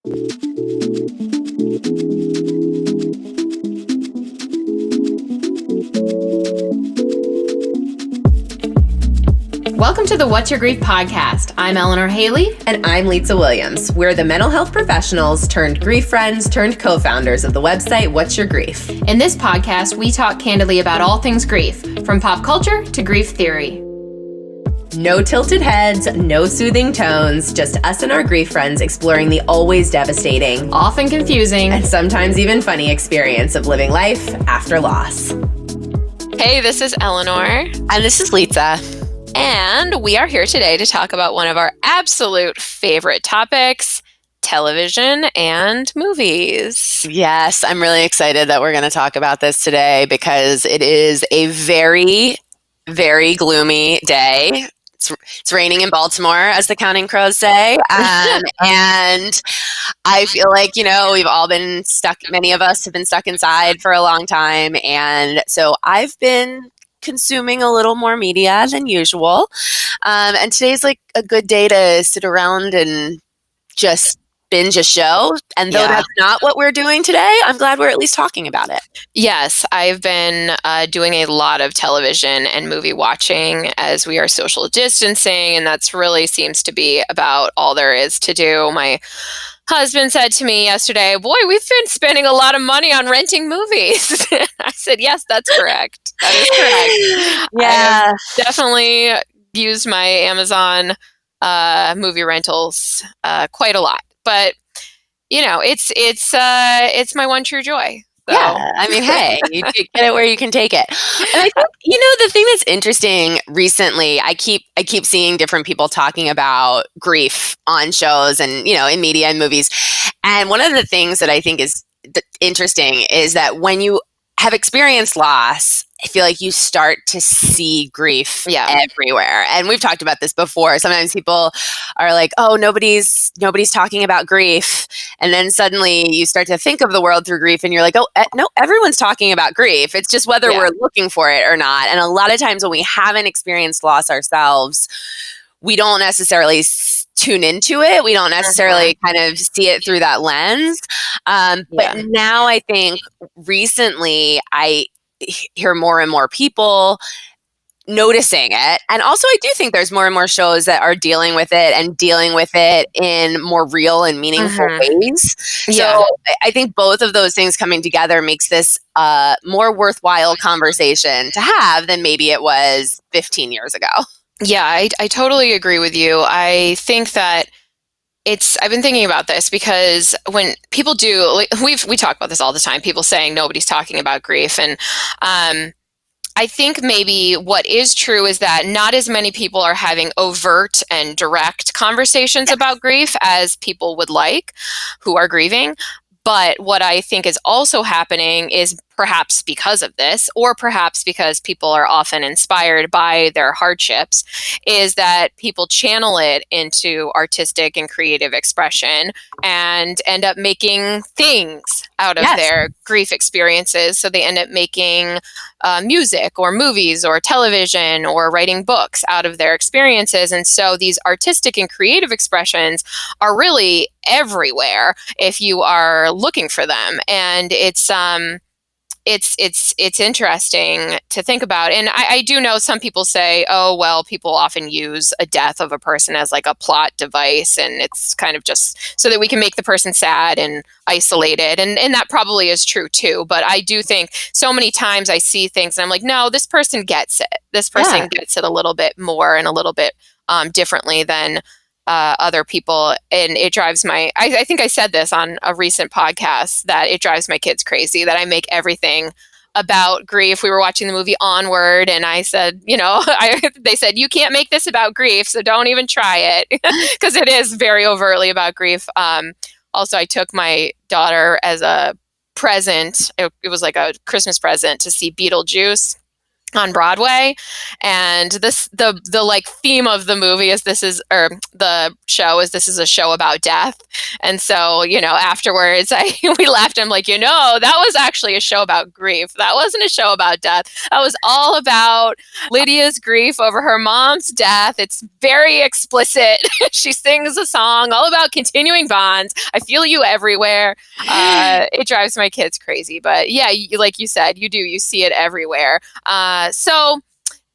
Welcome to the What's Your Grief podcast. I'm Eleanor Haley. And I'm Lisa Williams. We're the mental health professionals turned grief friends turned co-founders of the website What's Your Grief. In this podcast, we talk candidly about all things grief, from pop culture to grief theory. No tilted heads, no soothing tones, just us and our grief friends exploring the always devastating, often confusing, and sometimes even funny experience of living life after loss. Hey, this is Eleanor. And this is Lisa. And we are here today to talk about one of our absolute favorite topics, television and movies. Yes, I'm really excited that we're going to talk about this today because it is a very, very gloomy day. It's raining in Baltimore, as the Counting Crows say. And I feel like, we've all been stuck. Many of us have been stuck inside for a long time. And so I've been consuming a little more media than usual. And today's like a good day to sit around and just binge a show. And though that's not what we're doing today, I'm glad we're at least talking about it. Yes, I've been doing a lot of television and movie watching as we are social distancing, and that's really seems to be about all there is to do. My husband said to me yesterday, "Boy, we've been spending a lot of money on renting movies." I said, "Yes, that's correct. That is correct." Yeah, I have definitely used my Amazon movie rentals quite a lot. But it's my one true joy. So. Yeah, I mean, hey, you get it where you can take it. And I think the thing that's interesting recently, I keep seeing different people talking about grief on shows and in media and movies. And one of the things that I think is interesting is that when you have experienced loss, I feel like you start to see grief everywhere. And we've talked about this before. Sometimes people are like, "Oh, nobody's talking about grief." And then suddenly you start to think of the world through grief and you're like, "Oh, no, everyone's talking about grief. It's just whether we're looking for it or not." And a lot of times when we haven't experienced loss ourselves, we don't necessarily tune into it. We don't necessarily kind of see it through that lens. But now I think recently I hear more and more people noticing it. And also I do think there's more and more shows that are dealing with it and dealing with it in more real and meaningful ways. So I think both of those things coming together makes this a more worthwhile conversation to have than maybe it was 15 years ago. Yeah, I totally agree with you. I think that I've been thinking about this because when people do, we talk about this all the time, people saying nobody's talking about grief. And I think maybe what is true is that not as many people are having overt and direct conversations about grief as people would like who are grieving. But what I think is also happening is perhaps because of this, or perhaps because people are often inspired by their hardships, is that people channel it into artistic and creative expression and end up making things out of their grief experiences. So they end up making music or movies or television or writing books out of their experiences. And so these artistic and creative expressions are really everywhere if you are looking for them. And it's interesting to think about. And I do know some people say, "Oh, well, people often use a death of a person as like a plot device. And it's kind of just so that we can make the person sad and isolated." And that probably is true too. But I do think so many times I see things and I'm like, no, this person gets it. This person gets it a little bit more and a little bit differently than other people. And it drives I think I said this on a recent podcast, that it drives my kids crazy that I make everything about grief. We were watching the movie Onward and I said, they said, "You can't make this about grief, so don't even try it," because it is very overtly about grief. Also, I took my daughter as a present. It was like a Christmas present to see Beetlejuice. on Broadway, and the like theme of the movie is the show is this is a show about death. And so, afterwards we laughed. I'm like, that was actually a show about grief. That wasn't a show about death. That was all about Lydia's grief over her mom's death. It's very explicit. She sings a song all about continuing bonds. I feel you everywhere. It drives my kids crazy, but yeah, like you said, you see it everywhere. So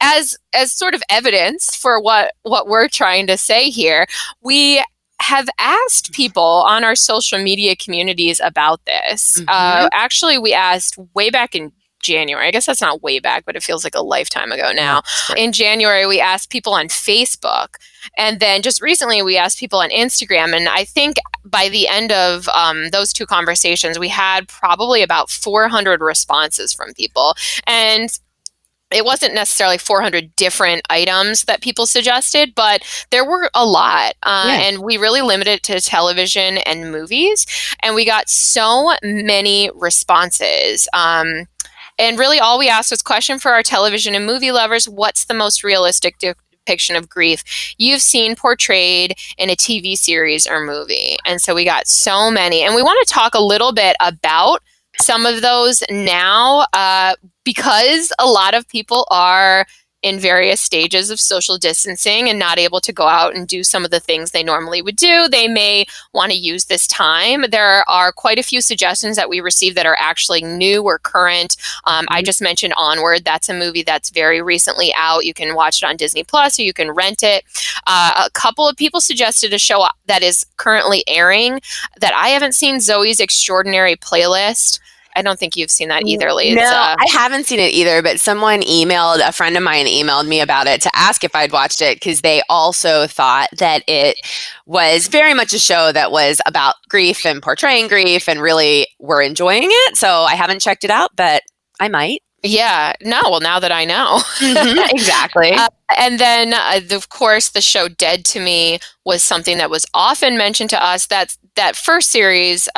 as sort of evidence for what we're trying to say here, we have asked people on our social media communities about this. Actually, we asked way back in January. I guess that's not way back, but it feels like a lifetime ago now. In January, we asked people on Facebook. And then just recently, we asked people on Instagram. And I think by the end of those two conversations, we had probably about 400 responses from people. And it wasn't necessarily 400 different items that people suggested, but there were a lot. And we really limited it to television and movies. And we got so many responses. And really all we asked was question for our television and movie lovers: what's the most realistic depiction of grief you've seen portrayed in a TV series or movie? And so we got so many. And we want to talk a little bit about some of those now, because a lot of people are in various stages of social distancing and not able to go out and do some of the things they normally would do. They may want to use this time. There are quite a few suggestions that we received that are actually new or current. I just mentioned Onward. That's a movie that's very recently out. You can watch it on Disney Plus, or you can rent it. A couple of people suggested a show that is currently airing that I haven't seen, Zoe's Extraordinary Playlist. I don't think you've seen that either, Lee. No, I haven't seen it either, but a friend of mine emailed me about it to ask if I'd watched it, because they also thought that it was very much a show that was about grief and portraying grief, and really were enjoying it. So I haven't checked it out, but I might. Yeah, no, well, now that I know. Exactly. And then, of course, the show Dead to Me was something that was often mentioned to us. That first series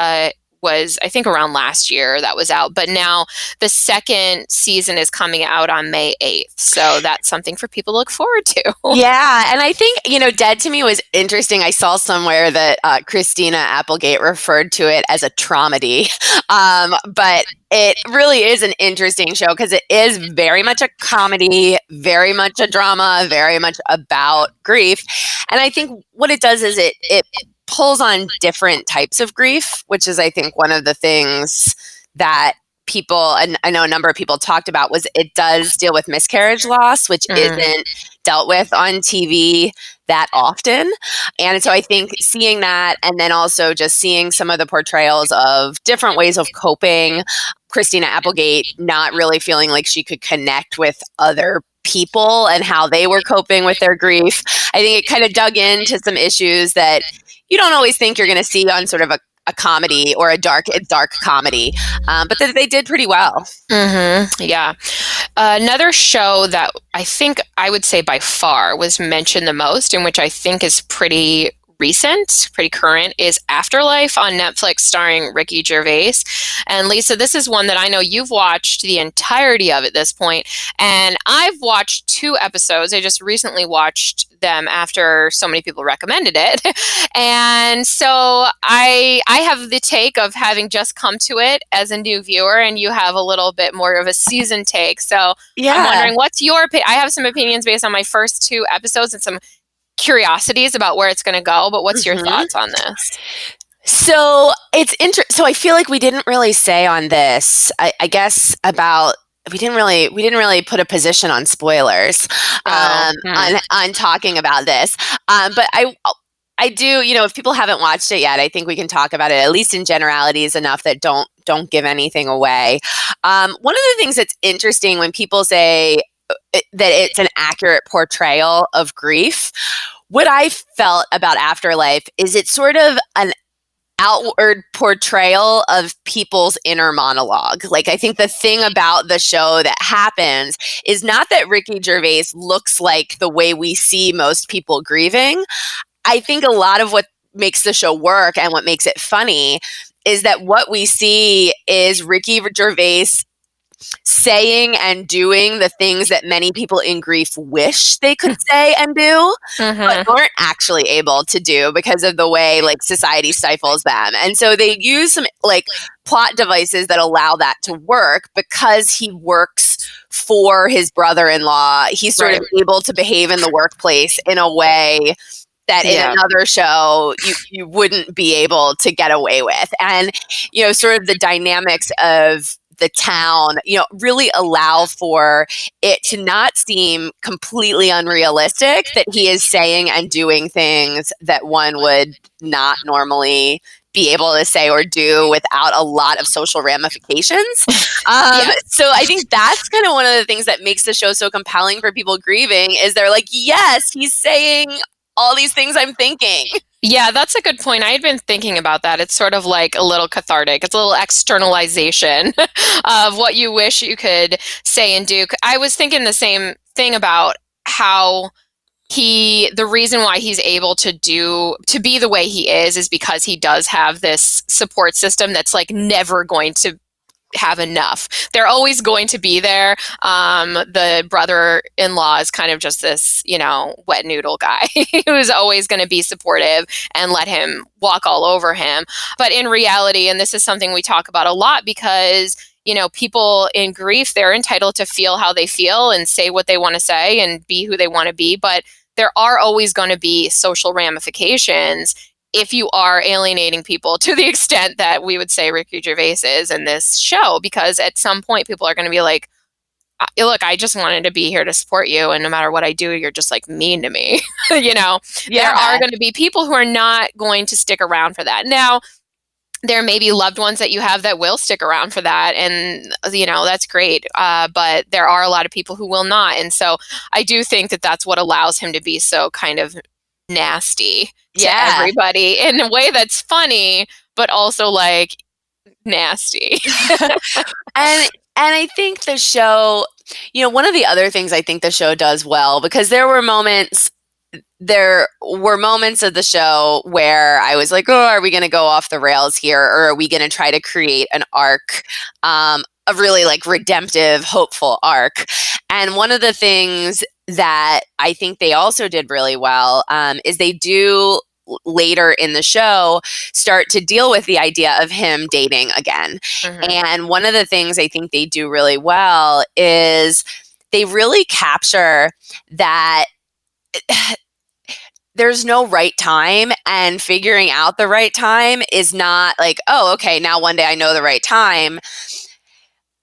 was, I think, around last year that was out. But now the second season is coming out on May 8th. So that's something for people to look forward to. Yeah. And I think, Dead to Me was interesting. I saw somewhere that Christina Applegate referred to it as a traumedy. But it really is an interesting show, because it is very much a comedy, very much a drama, very much about grief. And I think what it does is it pulls on different types of grief, which is, I think, one of the things that people, and I know a number of people talked about, was it does deal with miscarriage loss, which isn't dealt with on TV that often. And so I think seeing that, and then also just seeing some of the portrayals of different ways of coping, Christina Applegate not really feeling like she could connect with other people and how they were coping with their grief. I think it kind of dug into some issues that you don't always think you're going to see on sort of a comedy, or a dark comedy, but that they did pretty well. Yeah. Another show that I think I would say by far was mentioned the most, and which I think is pretty recent, pretty current, is Afterlife on Netflix, starring Ricky Gervais. And Lisa, this is one that I know you've watched the entirety of at this point, and I've watched 2 episodes. I just recently watched them after so many people recommended it. And so I have the take of having just come to it as a new viewer, and you have a little bit more of a seasoned take. So yeah. I'm wondering, what's your I have some opinions based on my first 2 episodes and some curiosities about where it's going to go, but what's your thoughts on this? So it's so I feel like we didn't really say on this, I guess, about we didn't really put a position on spoilers on talking about this. But I do, if people haven't watched it yet, I think we can talk about it, at least in generalities, enough that don't give anything away. One of the things that's interesting when people say that it's an accurate portrayal of grief, what I felt about Afterlife is it's sort of an outward portrayal of people's inner monologue. Like, I think the thing about the show that happens is not that Ricky Gervais looks like the way we see most people grieving. I think a lot of what makes the show work and what makes it funny is that what we see is Ricky Gervais saying and doing the things that many people in grief wish they could say and do, but Mm-hmm. aren't actually able to do because of the way like society stifles them. And so they use some like plot devices that allow that to work because he works for his brother-in-law. He's sort of able to behave in the workplace in a way that in Yeah. another show you wouldn't be able to get away with. And, you know, sort of the dynamics of the town, you know, really allow for it to not seem completely unrealistic that he is saying and doing things that one would not normally be able to say or do without a lot of social ramifications. So I think that's kind of one of the things that makes the show so compelling for people grieving is they're like, yes, he's saying all these things I'm thinking. Yeah, that's a good point. I had been thinking about that. It's sort of like a little cathartic. It's a little externalization of what you wish you could say and do. I was thinking the same thing about how the reason why he's able to be the way he is because he does have this support system that's like never going to have enough. They're always going to be there. The brother-in-law is kind of just this, wet noodle guy who's always going to be supportive and let him walk all over him. But in reality, and this is something we talk about a lot because, people in grief, they're entitled to feel how they feel and say what they want to say and be who they want to be. But there are always going to be social ramifications if you are alienating people to the extent that we would say Ricky Gervais is in this show, because at some point people are going to be like, look, I just wanted to be here to support you. And no matter what I do, you're just like mean to me. There are going to be people who are not going to stick around for that. Now, there may be loved ones that you have that will stick around for that. And, that's great. But there are a lot of people who will not. And so I do think that that's what allows him to be so kind of nasty to everybody in a way that's funny, but also like nasty. And I think the show, one of the other things I think the show does well, because there were moments of the show where I was like, oh, are we going to go off the rails here? Or are we going to try to create an arc, a really like redemptive, hopeful arc? And one of the things that I think they also did really well is they do later in the show start to deal with the idea of him dating again. Mm-hmm. And one of the things I think they do really well is they really capture that there's no right time, and figuring out the right time is not like, oh, okay, now one day I know the right time.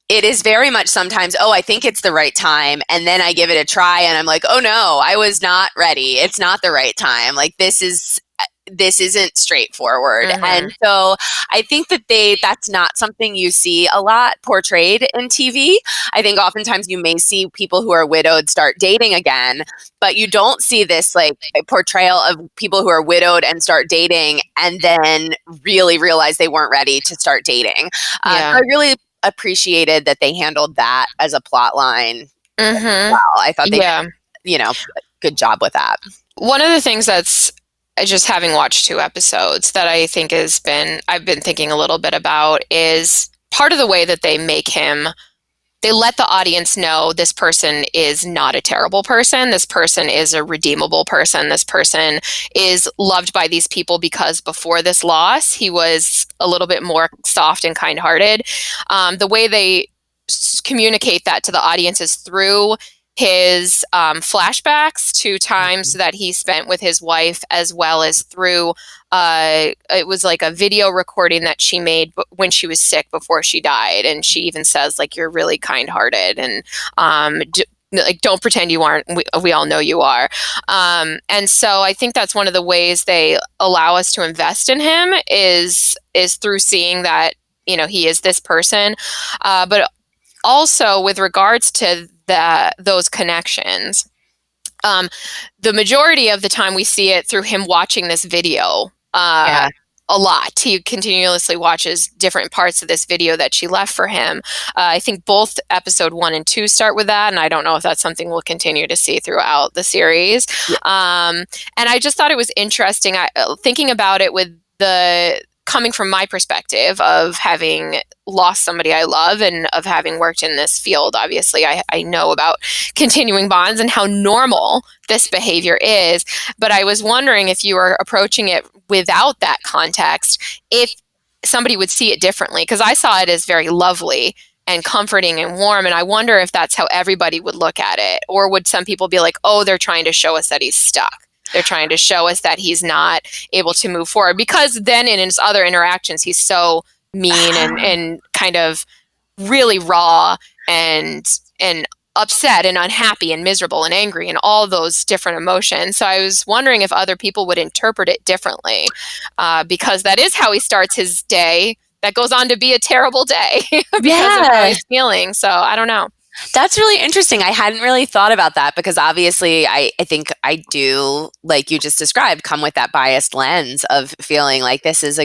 It is very much sometimes, oh, I think it's the right time. And then I give it a try and I'm like, oh no, I was not ready. It's not the right time. Like this isn't straightforward. Mm-hmm. And so I think that that's not something you see a lot portrayed in TV. I think oftentimes you may see people who are widowed start dating again, but you don't see this like portrayal of people who are widowed and start dating and then really realize they weren't ready to start dating. So I really appreciated that they handled that as a plot line. Mm-hmm. Well, I thought they did, good job with that. One of the things that's just having watched 2 episodes that I think I've been thinking a little bit about is part of the way that they make him. They let the audience know this person is not a terrible person. This person is a redeemable person. This person is loved by these people because before this loss, he was a little bit more soft and kind-hearted. The way they communicate that to the audience is through his flashbacks to times that he spent with his wife, as well as through it was like a video recording that she made when she was sick before she died, and she even says like, you're really kind-hearted, and like, don't pretend you aren't. We all know you are. And so I think that's one of the ways they allow us to invest in him is through seeing that he is this person, but also with regards to those connections. The majority of the time we see it through him watching this video a lot. He continuously watches different parts of this video that she left for him. I think both episode 1 and 2 start with that, and I don't know if that's something we'll continue to see throughout the series. And I just thought it was interesting thinking about it with the coming from my perspective of having lost somebody I love and of having worked in this field, obviously, I know about continuing bonds and how normal this behavior is. But I was wondering if you were approaching it without that context, if somebody would see it differently, because I saw it as very lovely and comforting and warm. And I wonder if that's how everybody would look at it. Or would some people be like, oh, they're trying to show us that he's stuck. They're trying to show us that he's not able to move forward. Because then in his other interactions, he's so mean and kind of really raw and upset and unhappy and miserable and angry and all those different emotions. So I was wondering if other people would interpret it differently, because that is how he starts his day. That goes on to be a terrible day because of how he's feeling. So I don't know. That's really interesting. I hadn't really thought about that because obviously I think I do, like you just described, come with that biased lens of feeling like this is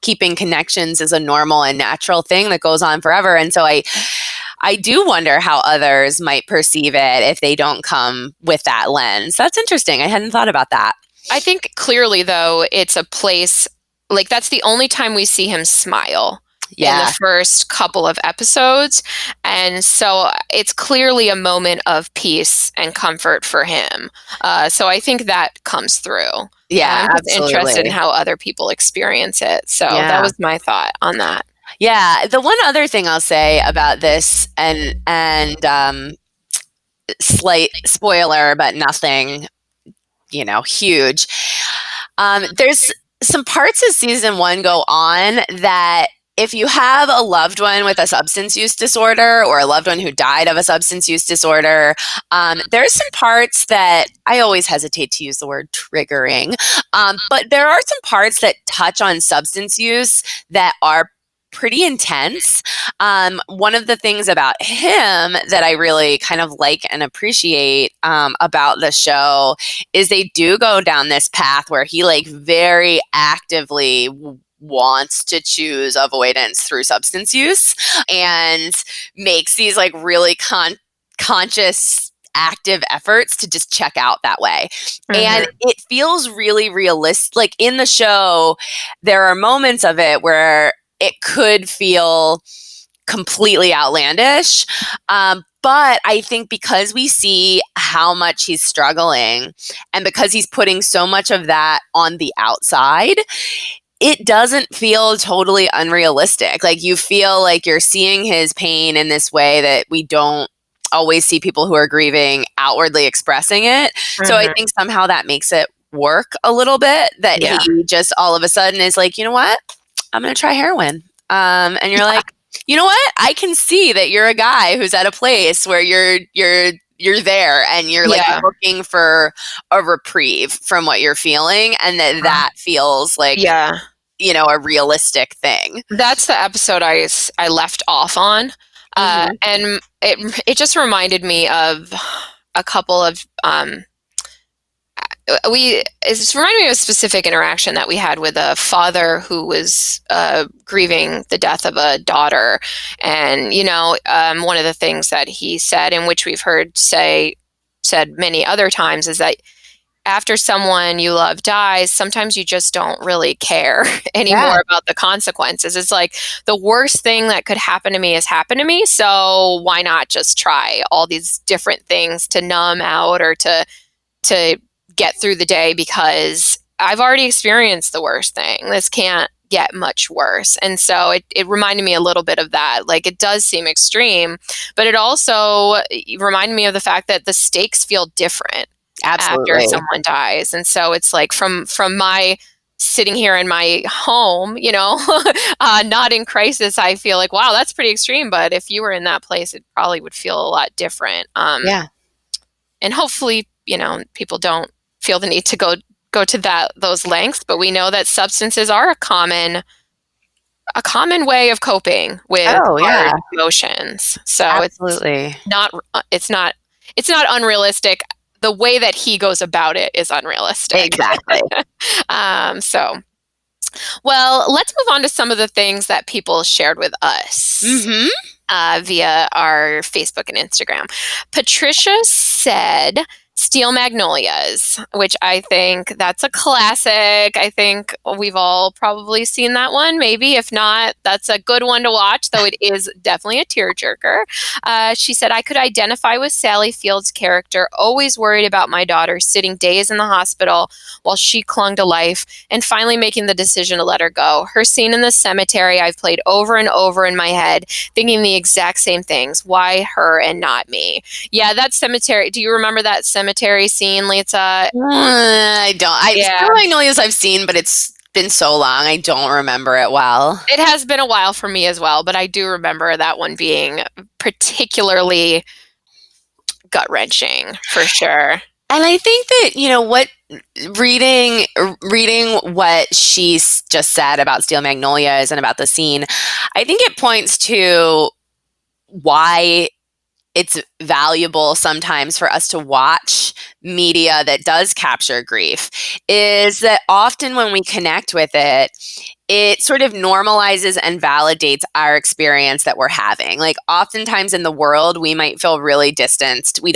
keeping connections is a normal and natural thing that goes on forever. And so I do wonder how others might perceive it if they don't come with that lens. That's interesting. I hadn't thought about that. I think clearly, though, it's a place, like that's the only time we see him smile in the first couple of episodes. And so it's clearly a moment of peace and comfort for him. So I think that comes through. Yeah, I'm just interested in how other people experience it. So that was my thought on that. Yeah. The one other thing I'll say about this, and slight spoiler, but nothing, huge. There's some parts of season 1 go on that if you have a loved one with a substance use disorder or a loved one who died of a substance use disorder, there's some parts that I always hesitate to use the word triggering, but there are some parts that touch on substance use that are pretty intense. One of the things about him that I really kind of like and appreciate about the show is they do go down this path where he like very actively wants to choose avoidance through substance use and makes these like really conscious active efforts to just check out that way. And it feels really realistic. Like in the show, there are moments of it where it could feel completely outlandish. But I think because we see how much he's struggling and because he's putting so much of that on the outside, it doesn't feel totally unrealistic. Like you feel like you're seeing his pain in this way that we don't always see people who are grieving outwardly expressing it. So I think somehow that makes it work a little bit, that he just all of a sudden is like, you know what? I'm going to try heroin. And you're like, you know what? I can see that you're a guy who's at a place where you're there and you're like looking for a reprieve from what you're feeling, and that feels like a realistic thing. That's the episode I left off on, and it just reminded me of a couple of it's reminding me of a specific interaction that we had with a father who was grieving the death of a daughter. And, one of the things that he said, and which we've heard said many other times, is that after someone you love dies, sometimes you just don't really care anymore about the consequences. It's like the worst thing that could happen to me has happened to me. So why not just try all these different things to numb out or to get through the day, because I've already experienced the worst thing. This can't get much worse. And so it reminded me a little bit of that. Like, it does seem extreme, but it also reminded me of the fact that the stakes feel different after someone dies. And so it's like from my sitting here in my home, not in crisis, I feel like, wow, that's pretty extreme. But if you were in that place, it probably would feel a lot different. And hopefully, people don't feel the need to go to those lengths, but we know that substances are a common way of coping with hard emotions. So it's not unrealistic. The way that he goes about it is unrealistic. Exactly. Well, let's move on to some of the things that people shared with us via our Facebook and Instagram. Patricia said Steel Magnolias, which I think that's a classic. I think we've all probably seen that one. Maybe if not, that's a good one to watch, though it is definitely a tearjerker. She said, I could identify with Sally Field's character, always worried about my daughter, sitting days in the hospital while she clung to life and finally making the decision to let her go. Her scene in the cemetery I've played over and over in my head, thinking the exact same things. Why her and not me? Yeah, that cemetery. Do you remember that cemetery scene, Lisa? I don't. Yeah. Still Magnolias I've seen, but it's been so long, I don't remember it well. It has been a while for me as well, but I do remember that one being particularly gut-wrenching for sure. And I think that, what reading what she's just said about Steel Magnolias and about the scene, I think it points to why it's valuable sometimes for us to watch media that does capture grief, is that often when we connect with it, it sort of normalizes and validates our experience that we're having. Like oftentimes in the world, we might feel really distanced. We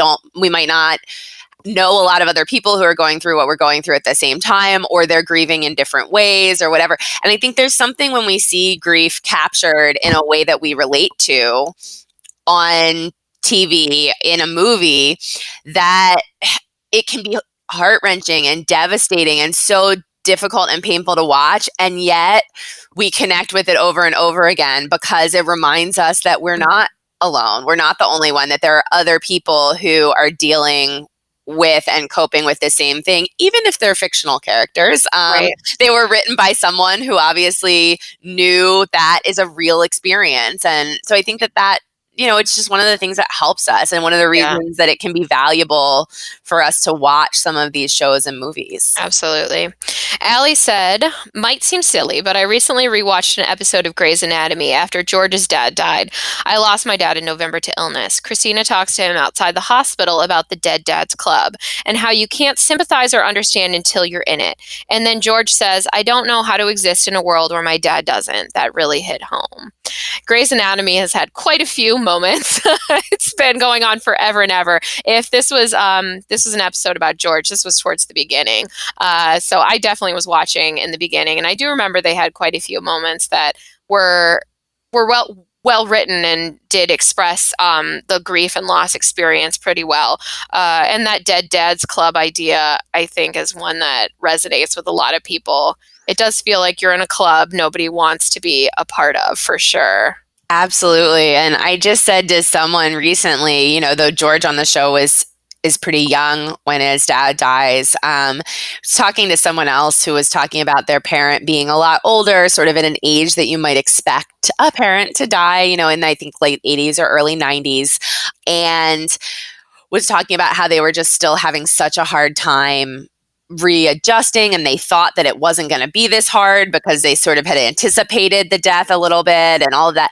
might not know a lot of other people who are going through what we're going through at the same time, or they're grieving in different ways or whatever. And I think there's something when we see grief captured in a way that we relate to on TV, in a movie, that it can be heart-wrenching and devastating and so difficult and painful to watch, and yet we connect with it over and over again because it reminds us that we're not alone. We're not the only one, that there are other people who are dealing with and coping with the same thing, even if they're fictional characters. Right. They were written by someone who obviously knew that is a real experience. And so I think that it's just one of the things that helps us, and one of the reasons that it can be valuable for us to watch some of these shows and movies. Absolutely. Allie said, might seem silly, but I recently rewatched an episode of Grey's Anatomy after George's dad died. I lost my dad in November to illness. Christina talks to him outside the hospital about the Dead Dads Club and how you can't sympathize or understand until you're in it. And then George says, I don't know how to exist in a world where my dad doesn't. That really hit home. Grey's Anatomy has had quite a few moments. It's been going on forever and ever. If this was an episode about George, this was towards the beginning. So I definitely was watching in the beginning, and I do remember they had quite a few moments that were well written and did express the grief and loss experience pretty well. And that Dead Dads Club idea, I think, is one that resonates with a lot of people. It does feel like you're in a club nobody wants to be a part of, for sure. Absolutely. And I just said to someone recently, though George on the show is pretty young when his dad dies, I was talking to someone else who was talking about their parent being a lot older, sort of at an age that you might expect a parent to die, in I think late 80s or early 90s, and was talking about how they were just still having such a hard time readjusting, and they thought that it wasn't going to be this hard because they sort of had anticipated the death a little bit and all of that.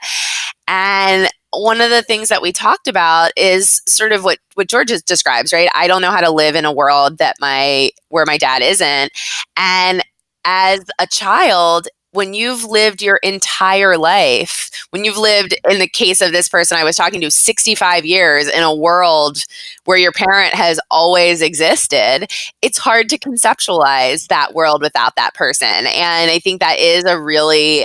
And one of the things that we talked about is sort of what George describes, right? I don't know how to live in a world where my dad isn't. And as a child, when you've lived your entire life, when you've lived, in the case of this person I was talking to, 65 years in a world where your parent has always existed, it's hard to conceptualize that world without that person. And I think that is a really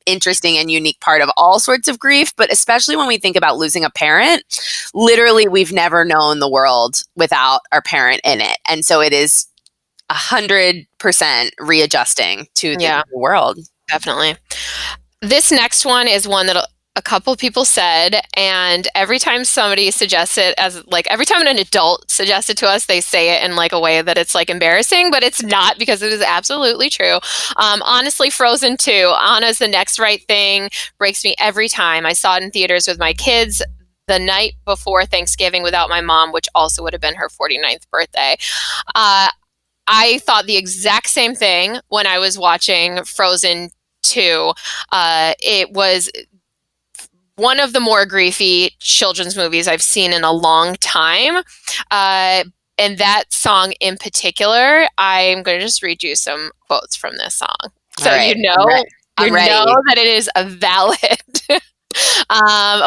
interesting and unique part of all sorts of grief, but especially when we think about losing a parent, literally we've never known the world without our parent in it. And so it is 100% readjusting to the world. Definitely. This next one is one that a couple people said, and every time somebody suggests it, every time an adult suggests it to us, they say it in like a way that it's like embarrassing, but it's not, because it is absolutely true. Honestly, Frozen 2, Anna's the next right thing, breaks me every time. I saw it in theaters with my kids the night before Thanksgiving without my mom, which also would have been her 49th birthday. I thought the exact same thing when I was watching Frozen 2. It was one of the more griefy children's movies I've seen in a long time. And that song in particular, I'm going to just read you some quotes from this song. So right. I'm ready. That it is a valid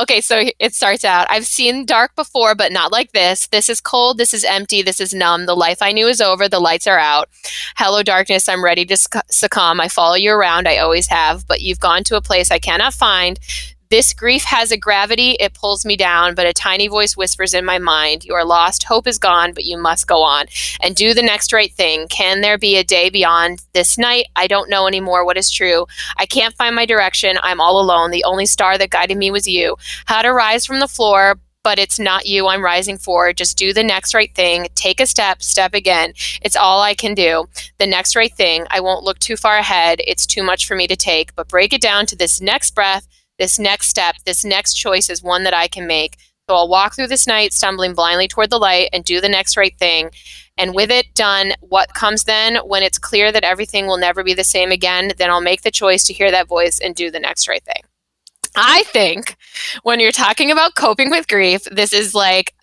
Okay, so it starts out. I've seen dark before, but not like this. This is cold. This is empty. This is numb. The life I knew is over. The lights are out. Hello, darkness. I'm ready to succumb. I follow you around. I always have, but you've gone to a place I cannot find. This grief has a gravity, it pulls me down, but a tiny voice whispers in my mind, you are lost, hope is gone, but you must go on and do the next right thing. Can there be a day beyond this night? I don't know anymore what is true. I can't find my direction. I'm all alone. The only star that guided me was you. How to rise from the floor, but it's not you I'm rising for. Just do the next right thing. Take a step, step again. It's all I can do. The next right thing. I won't look too far ahead. It's too much for me to take, but break it down to this next breath. This next step, this next choice is one that I can make. So I'll walk through this night, stumbling blindly toward the light, and do the next right thing. And with it done, what comes then, when it's clear that everything will never be the same again, then I'll make the choice to hear that voice and do the next right thing. I think when you're talking about coping with grief, this is like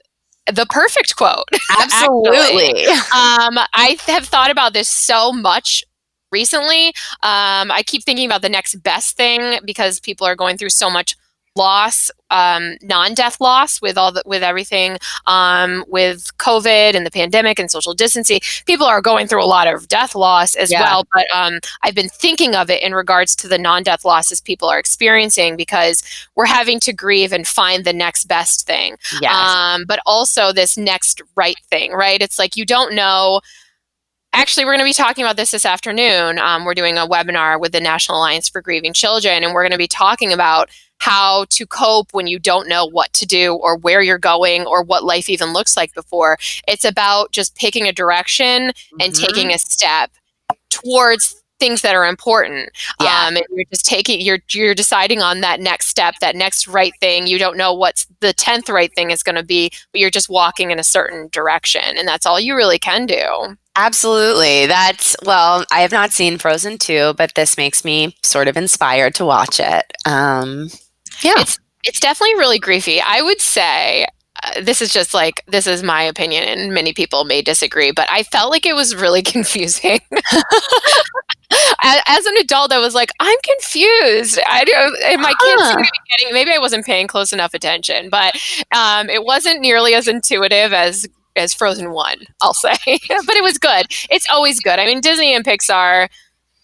the perfect quote. Absolutely. I have thought about this so much recently. I keep thinking about the next best thing because people are going through so much loss, non-death loss with everything, with COVID and the pandemic and social distancing. People are going through a lot of death loss as well. But I've been thinking of it in regards to the non-death losses people are experiencing because we're having to grieve and find the next best thing. Yes. But also this next right thing, right? It's like you don't know. Actually, we're going to be talking about this afternoon. We're doing a webinar with the National Alliance for Grieving Children, and we're going to be talking about how to cope when you don't know what to do or where you're going or what life even looks like before. It's about just picking a direction and taking a step towards things that are important. And you're just you're deciding on that next step, that next right thing. You don't know what's the 10th right thing is going to be, but you're just walking in a certain direction, and that's all you really can do. Absolutely. Well, I have not seen Frozen 2, but this makes me sort of inspired to watch it. Yeah. It's definitely really griefy. I would say this is my opinion, and many people may disagree, but I felt like it was really confusing. As an adult, I was like, I'm confused. I don't, and my kids seem to be getting. Maybe I wasn't paying close enough attention, but it wasn't nearly as intuitive as Frozen 1, I'll say. But it was good. It's always good. I mean, Disney and Pixar,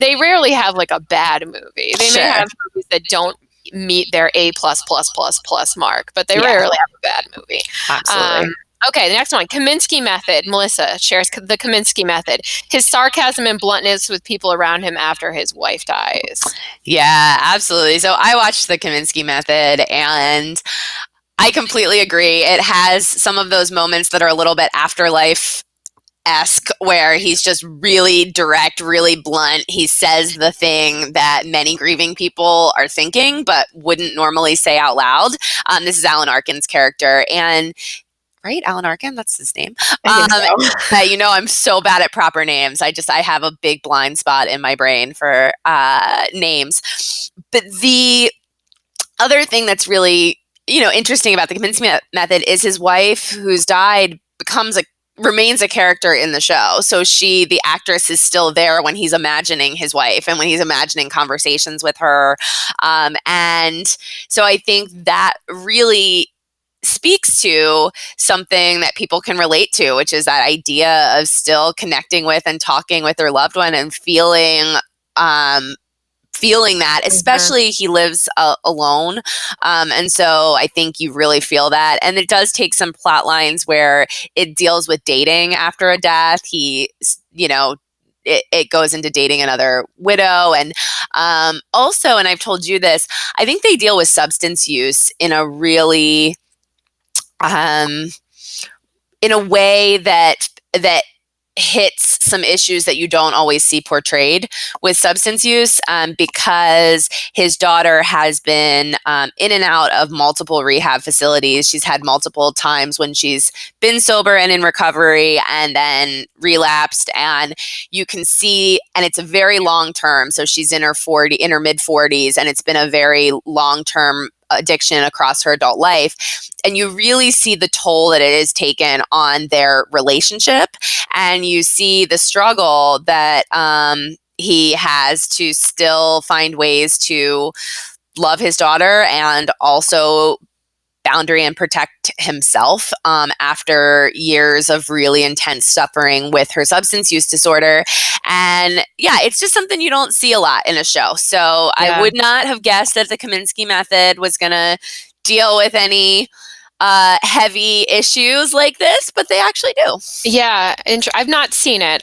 they rarely have like a bad movie. They may have movies that don't meet their A++++ mark, but they rarely have a bad movie. Absolutely. Okay, the next one, Kaminsky method. Melissa shares the Kaminsky method. His sarcasm and bluntness with people around him after his wife dies. Yeah, absolutely. So I watched the Kaminsky method, and I completely agree. It has some of those moments that are a little bit afterlife-esque, where he's just really direct, really blunt. He says the thing that many grieving people are thinking, but wouldn't normally say out loud. This is Alan Arkin's character, and right, Alan Arkin, that's his name. You know, I'm so bad at proper names. I have a big blind spot in my brain for names. But the other thing that's really interesting about the Kaminsky method is his wife, who's died, remains a character in the show. So the actress is still there when he's imagining his wife and when he's imagining conversations with her. And so I think that really speaks to something that people can relate to, which is that idea of still connecting with and talking with their loved one and feeling that, especially he lives alone. And so I think you really feel that. And it does take some plot lines where it deals with dating after a death. It goes into dating another widow. And also, and I've told you this, I think they deal with substance use in a really, in a way that hits some issues that you don't always see portrayed with substance use, because his daughter has been in and out of multiple rehab facilities. She's had multiple times when she's been sober and in recovery and then relapsed, and you can see, and it's a very long term. So she's in her mid 40s, and it's been a very long term addiction across her adult life. And you really see the toll that it has taken on their relationship. And you see the struggle that he has to still find ways to love his daughter and also boundary and protect himself after years of really intense suffering with her substance use disorder. And yeah, it's just something you don't see a lot in a show. So I would not have guessed that the Kaminsky method was going to deal with any heavy issues like this, but they actually do. Yeah, I've not seen it.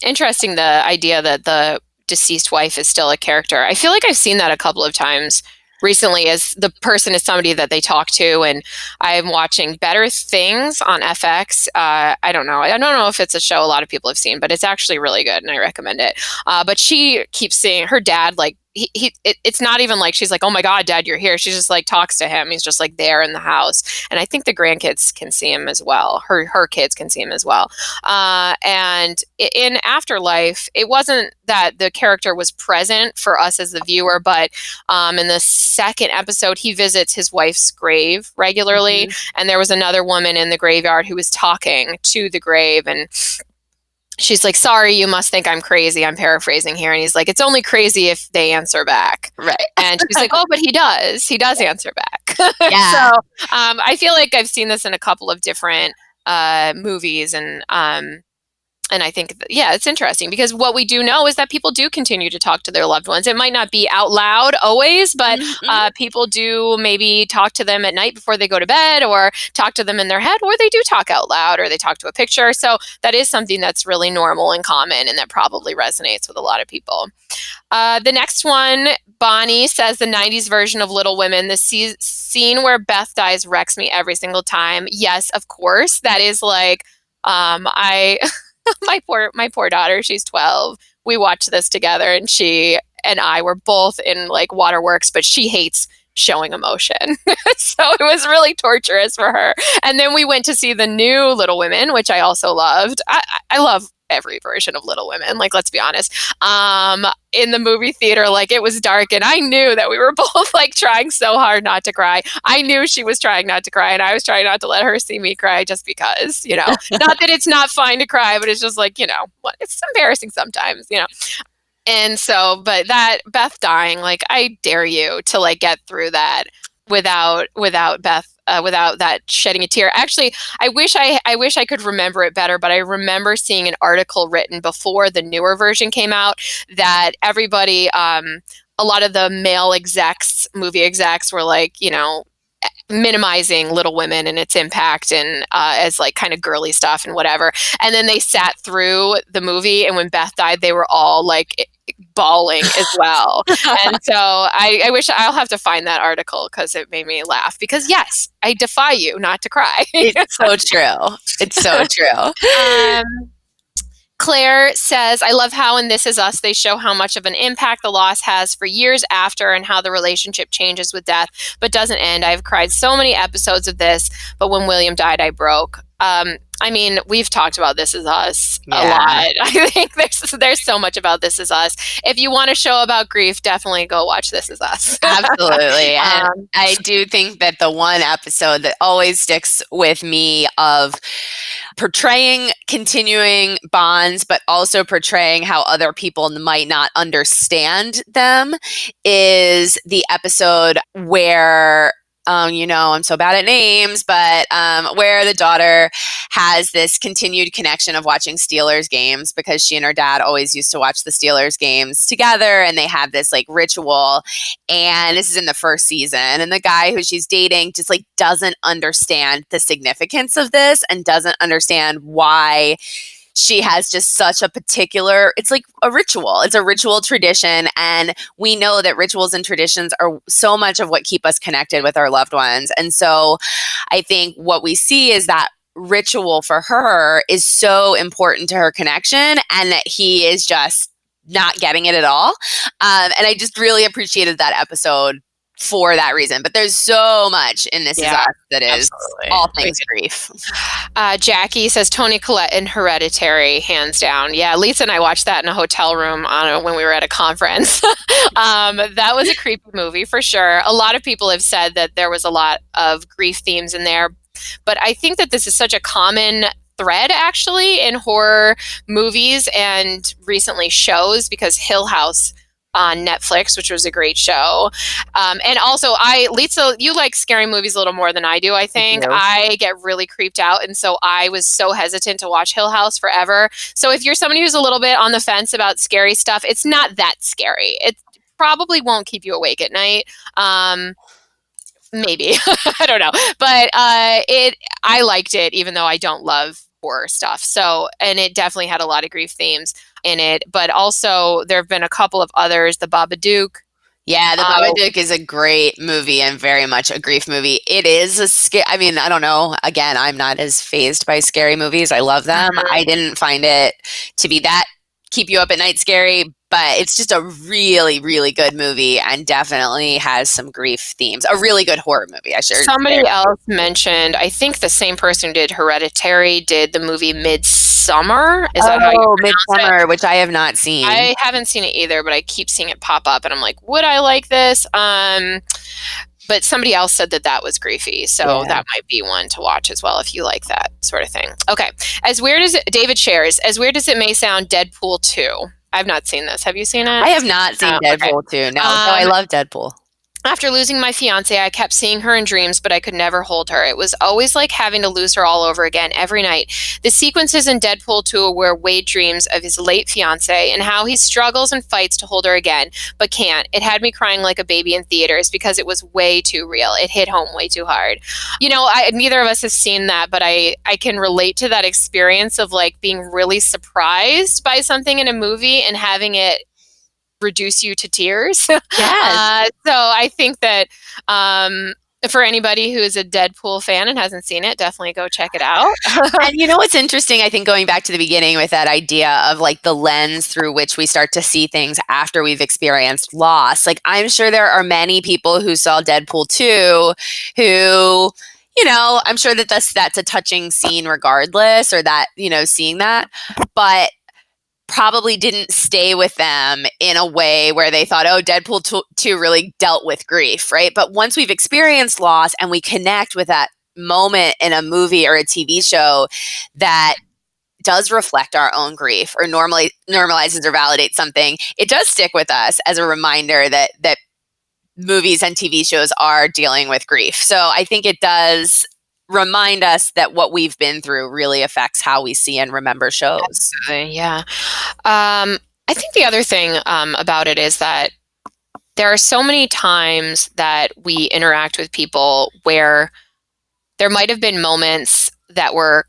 Interesting, the idea that the deceased wife is still a character. I feel like I've seen that a couple of times recently, as the person is somebody that they talk to, and I'm watching Better Things on FX. I don't know. I don't know if it's a show a lot of people have seen, but it's actually really good, and I recommend it. But she keeps seeing her dad, like, it's not even like she's like, oh my God, Dad, you're here. She just like talks to him. He's just like there in the house. And I think the grandkids can see him as well. Her kids can see him as well. And in Afterlife, it wasn't that the character was present for us as the viewer, but in the second episode, he visits his wife's grave regularly. Mm-hmm. And there was another woman in the graveyard who was talking to the grave, and she's like, sorry, you must think I'm crazy. I'm paraphrasing here. And he's like, it's only crazy if they answer back. Right. And she's like, oh, but he does. He does answer back. Yeah. So I feel like I've seen this in a couple of different movies. And I think, yeah, it's interesting because what we do know is that people do continue to talk to their loved ones. It might not be out loud always, but people do maybe talk to them at night before they go to bed, or talk to them in their head, or they do talk out loud, or they talk to a picture. So that is something that's really normal and common, and that probably resonates with a lot of people. The next one, Bonnie says the 90s version of Little Women, the scene where Beth dies wrecks me every single time. Yes, of course. That is like, my poor daughter, she's 12. We watched this together, and she and I were both in like waterworks, but she hates showing emotion. So it was really torturous for her. And then we went to see the new Little Women, which I also loved. I love every version of Little Women, like, let's be honest. In the movie theater, like, it was dark, and I knew that we were both like trying so hard not to cry. I knew she was trying not to cry, and I was trying not to let her see me cry, just because, not that it's not fine to cry, but it's just like, it's embarrassing sometimes, And so, but that Beth dying, like, I dare you to like get through that without Beth, without that shedding a tear. Actually, I wish I could remember it better, but I remember seeing an article written before the newer version came out that everybody, a lot of the male execs, movie execs, were like, minimizing Little Women and its impact, and as like kind of girly stuff and whatever. And then they sat through the movie, and when Beth died, they were all like bawling as well. And so I wish, I'll have to find that article because it made me laugh, because yes, I defy you not to cry. It's so true. It's so true. Claire says, I love how in This Is Us they show how much of an impact the loss has for years after, and how the relationship changes with death but doesn't end. I've cried so many episodes of this, but when William died, I broke. I mean, we've talked about This Is Us a lot. I think there's so much about This Is Us. If you want a show about grief, definitely go watch This Is Us. Absolutely. And I do think that the one episode that always sticks with me of portraying continuing bonds, but also portraying how other people might not understand them, is the episode where I'm so bad at names, but where the daughter has this continued connection of watching Steelers games, because she and her dad always used to watch the Steelers games together, and they have this like ritual. And this is in the first season, and the guy who she's dating just like doesn't understand the significance of this, and doesn't understand why she has just such a particular, it's like a ritual. It's a ritual tradition. And we know that rituals and traditions are so much of what keep us connected with our loved ones. And so I think what we see is that ritual for her is so important to her connection, and that he is just not getting it at all. And I just really appreciated that episode for that reason. But there's so much in This Is Us that is all things grief. Jackie says Toni Collette in Hereditary, hands down. Yeah, Lisa and I watched that in a hotel room when we were at a conference. That was a creepy movie for sure. A lot of people have said that there was a lot of grief themes in there, but I think that this is such a common thread actually in horror movies and recently shows, because Hill House on Netflix, which was a great show. And also, Lisa, you like scary movies a little more than I do, I think. I get really creeped out. And so I was so hesitant to watch Hill House forever. So if you're somebody who's a little bit on the fence about scary stuff, it's not that scary. It probably won't keep you awake at night. Maybe. I don't know. But I liked it, even though I don't love horror stuff. So, and it definitely had a lot of grief themes in it. But also, there have been a couple of others, The Babadook. Yeah, The Babadook is a great movie and very much a grief movie. It is I mean, I don't know. Again, I'm not as fazed by scary movies. I love them. I didn't find it to be that keep you up at night scary, but it's just a really, really good movie and definitely has some grief themes. A really good horror movie, I should. Somebody else mentioned, I think the same person who did Hereditary did the movie Midsummer. Is that how you pronounce Midsummer, it? Which I have not seen. I haven't seen it either, but I keep seeing it pop up, and I'm like, would I like this? But somebody else said that was griefy, so that might be one to watch as well if you like that sort of thing. Okay, David shares, as weird as it may sound, Deadpool 2. I've not seen this. Have you seen it? I have not seen Deadpool 2. No, I love Deadpool. After losing my fiance, I kept seeing her in dreams, but I could never hold her. It was always like having to lose her all over again every night. The sequences in Deadpool 2 where Wade dreams of his late fiance and how he struggles and fights to hold her again, but can't. It had me crying like a baby in theaters because it was way too real. It hit home way too hard. You know, neither of us has seen that, but I can relate to that experience of like being really surprised by something in a movie and having it reduce you to tears. Yes. So I think that for anybody who is a Deadpool fan and hasn't seen it, definitely go check it out. And you know what's interesting? I think going back to the beginning with that idea of like the lens through which we start to see things after we've experienced loss. Like I'm sure there are many people who saw Deadpool 2 who, you know, I'm sure that that's a touching scene regardless, or that, you know, seeing that, but probably didn't stay with them in a way where they thought, oh, Deadpool 2 really dealt with grief, right? But once we've experienced loss and we connect with that moment in a movie or a TV show that does reflect our own grief or normalizes or validates something, it does stick with us as a reminder that movies and TV shows are dealing with grief. So I think it does remind us that what we've been through really affects how we see and remember shows. Absolutely, yeah. I think the other thing about it is that there are so many times that we interact with people where there might have been moments that were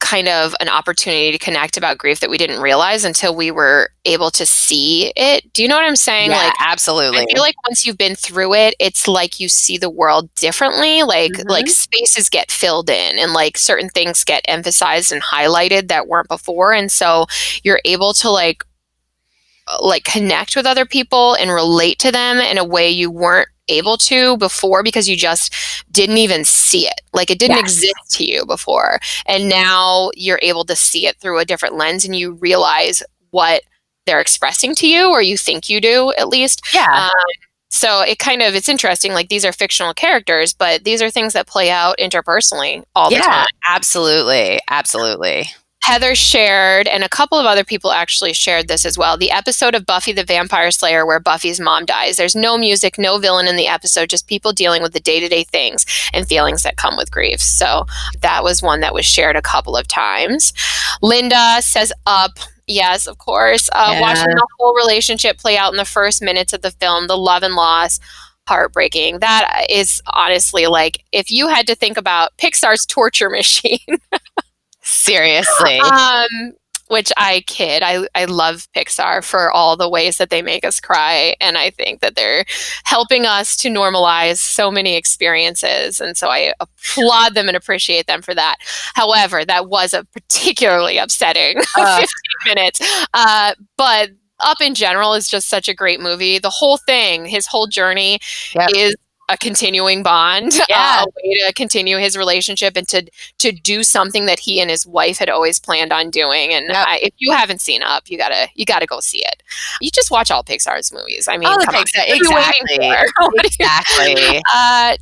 kind of an opportunity to connect about grief that we didn't realize until we were able to see it. Do you know what I'm saying? Yeah, like, absolutely. I feel like once you've been through it, it's like you see the world differently. Like spaces get filled in and like certain things get emphasized and highlighted that weren't before. And so you're able to like connect with other people and relate to them in a way you weren't able to before because you just didn't even see it. Like it didn't exist to you before. And now you're able to see it through a different lens and you realize what they're expressing to you, or you think you do at least. Yeah. So it's interesting. Like these are fictional characters, but these are things that play out interpersonally all the time. Absolutely. Absolutely. Heather shared, and a couple of other people actually shared this as well, the episode of Buffy the Vampire Slayer where Buffy's mom dies. There's no music, no villain in the episode, just people dealing with the day-to-day things and feelings that come with grief. So that was one that was shared a couple of times. Linda says Up. Yes, of course. Watching the whole relationship play out in the first minutes of the film, the love and loss, heartbreaking. That is honestly like, if you had to think about Pixar's torture machine. Seriously. Which I kid. I love Pixar for all the ways that they make us cry. And I think that they're helping us to normalize so many experiences. And so I applaud them and appreciate them for that. However, that was a particularly upsetting 15 minutes. But Up in general is just such a great movie. The whole thing, his whole journey is a continuing bond, a way to continue his relationship and to do something that he and his wife had always planned on doing. And if you haven't seen Up, you gotta go see it. You just watch all Pixar's movies. I mean, come on. Exactly.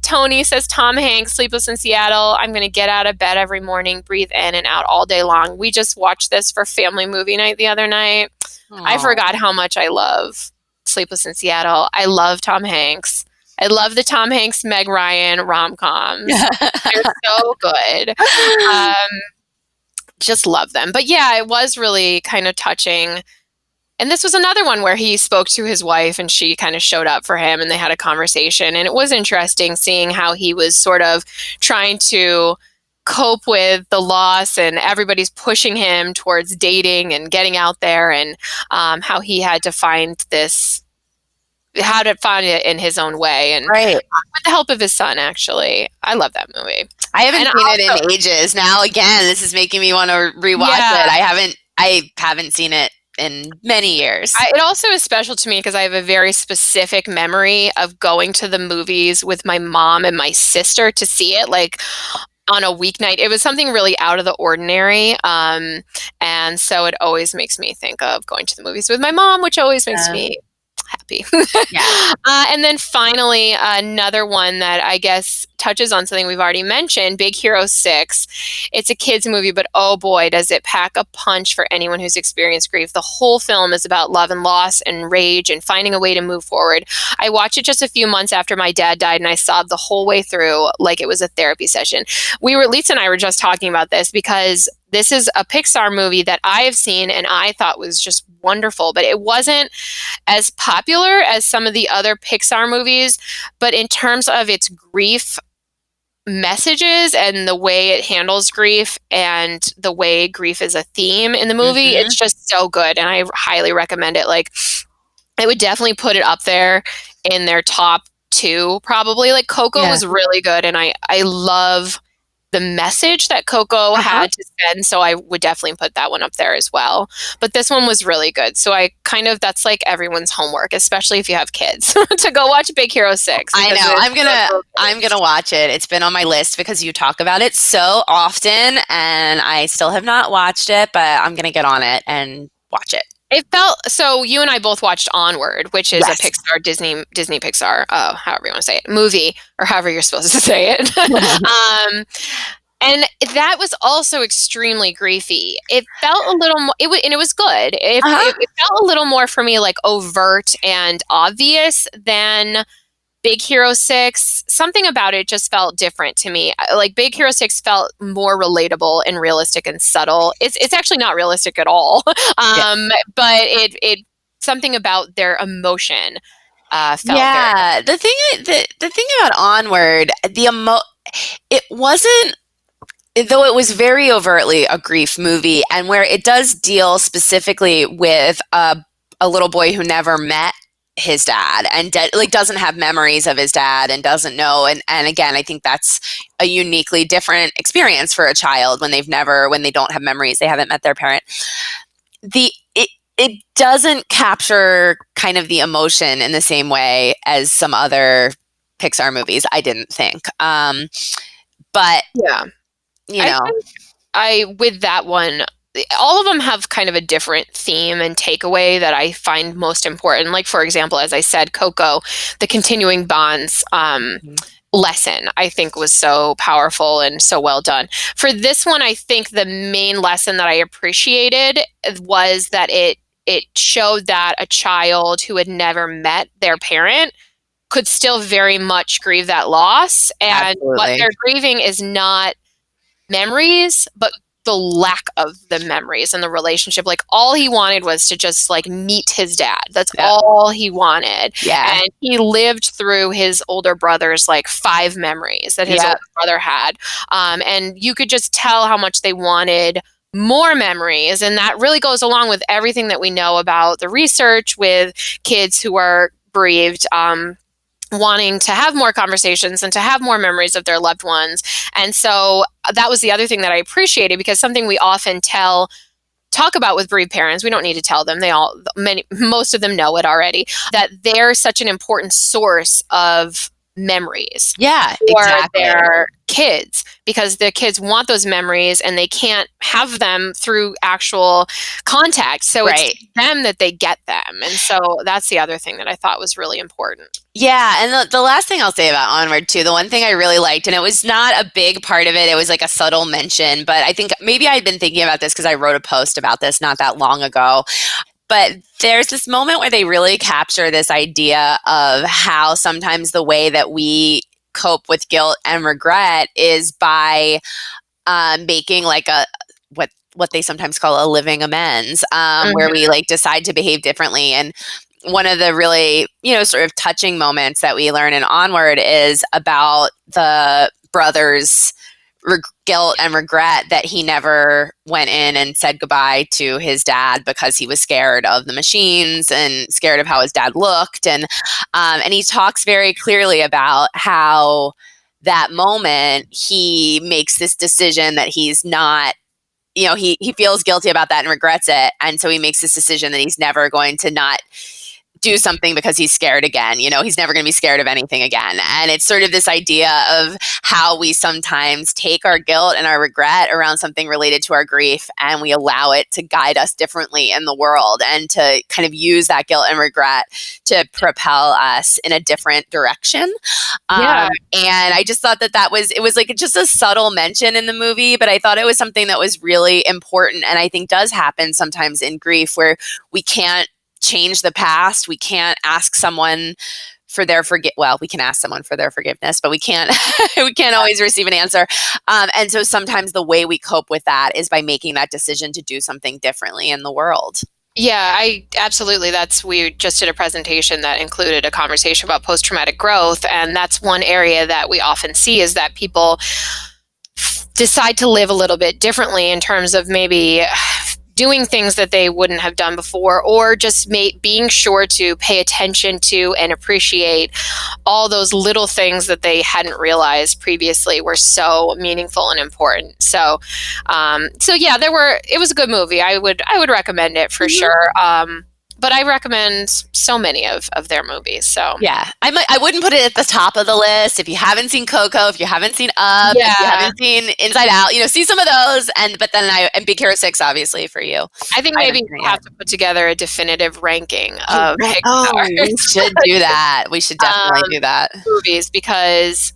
Tony says Tom Hanks, Sleepless in Seattle. I'm gonna get out of bed every morning, breathe in and out all day long. We just watched this for family movie night the other night. Aww. I forgot how much I love Sleepless in Seattle. I love Tom Hanks. I love the Tom Hanks, Meg Ryan rom-coms. They're so good. Um, just love them. But yeah, it was really kind of touching. And this was another one where he spoke to his wife and she kind of showed up for him and they had a conversation. And it was interesting seeing how he was sort of trying to cope with the loss and everybody's pushing him towards dating and getting out there, and how he had to find this, how to find it in his own way, and Right. with the help of his son. Actually, I love that movie. I haven't And seen also, it in ages. Now again, this is making me want to rewatch yeah, it. I haven't seen it in many years. it also is special to me because I have a very specific memory of going to the movies with my mom and my sister to see it, like on a weeknight. It was something really out of the ordinary. And so it always makes me think of going to the movies with my mom, which always makes me happy. Yeah. And then finally, another one that I guess touches on something we've already mentioned, Big Hero 6. It's a kid's movie, but oh boy, does it pack a punch for anyone who's experienced grief. The whole film is about love and loss and rage and finding a way to move forward. I watched it just a few months after my dad died, and I sobbed the whole way through like it was a therapy session. Lisa and I were just talking about this because this is a Pixar movie that I have seen and I thought was just wonderful, but it wasn't as popular as some of the other Pixar movies. But in terms of its grief messages and the way it handles grief and the way grief is a theme in the movie, it's just so good. And I highly recommend it. Like, I would definitely put it up there in their top 2, probably. Like, Coco was really good, and I love the message that Coco had to send, so I would definitely put that one up there as well. But this one was really good, so that's like everyone's homework, especially if you have kids, to go watch Big Hero 6. I know. I'm gonna watch it. It's been on my list because you talk about it so often, and I still have not watched it, but I'm gonna get on it and watch it. It felt so. You and I both watched Onward, which is a Pixar Disney Pixar, however you want to say it, movie, or however you're supposed to say it. And that was also extremely griefy. It felt a little more. And it was good. It felt a little more for me like overt and obvious than Big Hero 6. Something about it just felt different to me. Like, Big Hero 6 felt more relatable and realistic and subtle. It's actually not realistic at all. But it something about their emotion felt very. The thing about Onward, it wasn't, though it was very overtly a grief movie, and where it does deal specifically with a little boy who never met his dad and doesn't have memories of his dad and doesn't know, and again, I think that's a uniquely different experience for a child when they don't have memories, they haven't met their parent. It doesn't capture kind of the emotion in the same way as some other Pixar movies, I didn't think. But yeah, you know, with that one, all of them have kind of a different theme and takeaway that I find most important. Like, for example, as I said, Coco, the continuing bonds lesson, I think was so powerful and so well done. For this one, I think the main lesson that I appreciated was that it showed that a child who had never met their parent could still very much grieve that loss. And what they're grieving is not memories, but the lack of the memories and the relationship. Like, all he wanted was to just like meet his dad. That's all he wanted. And he lived through his older brother's like 5 memories that his older brother had. And you could just tell how much they wanted more memories. And that really goes along with everything that we know about the research with kids who are bereaved, wanting to have more conversations and to have more memories of their loved ones. And so that was the other thing that I appreciated, because something we often talk about with bereaved parents, we don't need to tell them, most of them know it already, that they're such an important source of memories for their kids, because the kids want those memories and they can't have them through actual contact. So it's them that they get them. And so that's the other thing that I thought was really important. Yeah, and the last thing I'll say about Onward too, the one thing I really liked, and it was not a big part of it, it was like a subtle mention, but I think maybe I'd been thinking about this because I wrote a post about this not that long ago. But there's this moment where they really capture this idea of how sometimes the way that we cope with guilt and regret is by making like what they sometimes call a living amends, where we like decide to behave differently. And one of the really, sort of touching moments that we learn in Onward is about the brother's guilt and regret that he never went in and said goodbye to his dad because he was scared of the machines and scared of how his dad looked. And he talks very clearly about how that moment he makes this decision that he's not, he feels guilty about that and regrets it. And so he makes this decision that he's never going to not do something because he's scared again. He's never going to be scared of anything again. And it's sort of this idea of how we sometimes take our guilt and our regret around something related to our grief, and we allow it to guide us differently in the world, and to kind of use that guilt and regret to propel us in a different direction. And I just thought it was like just a subtle mention in the movie, but I thought it was something that was really important. And I think does happen sometimes in grief, where we can't change the past. We can't ask someone for their we can ask someone for their forgiveness, but we can't always receive an answer. And so sometimes the way we cope with that is by making that decision to do something differently in the world. Yeah, I absolutely. We just did a presentation that included a conversation about post-traumatic growth. And that's one area that we often see, is that people decide to live a little bit differently in terms of maybe doing things that they wouldn't have done before, or just being sure to pay attention to and appreciate all those little things that they hadn't realized previously were so meaningful and important. So yeah, it was a good movie. I would recommend it for sure. But I recommend so many of their movies. So yeah, I wouldn't put it at the top of the list. If you haven't seen Coco, if you haven't seen Up, if you haven't seen Inside Out, see some of those. And Big Hero 6, obviously, for you. I think maybe we have to put together a definitive ranking of Pixar. Oh, we should do that. We should definitely do that. Movies, because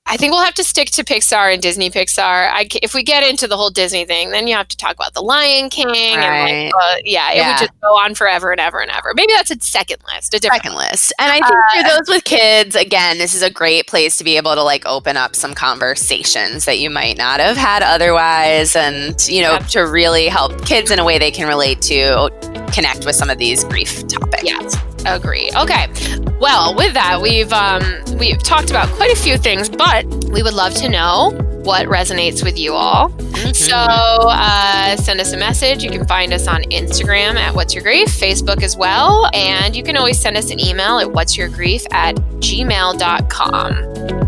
I think we'll have to stick to Pixar and Disney Pixar. If we get into the whole Disney thing, then you have to talk about The Lion King. Right. And it would just go on forever and ever and ever. Maybe that's a second list. Second list. And I think for those with kids, again, this is a great place to be able to open up some conversations that you might not have had otherwise. And, to really help kids in a way they can relate to, connect with some of these grief topics. Yes. Agree. Okay. Well, with that, we've talked about quite a few things, but we would love to know what resonates with you all. Mm-hmm. So send us a message. You can find us on Instagram at What's Your Grief, Facebook as well, and you can always send us an email at whatsyourgrief@gmail.com.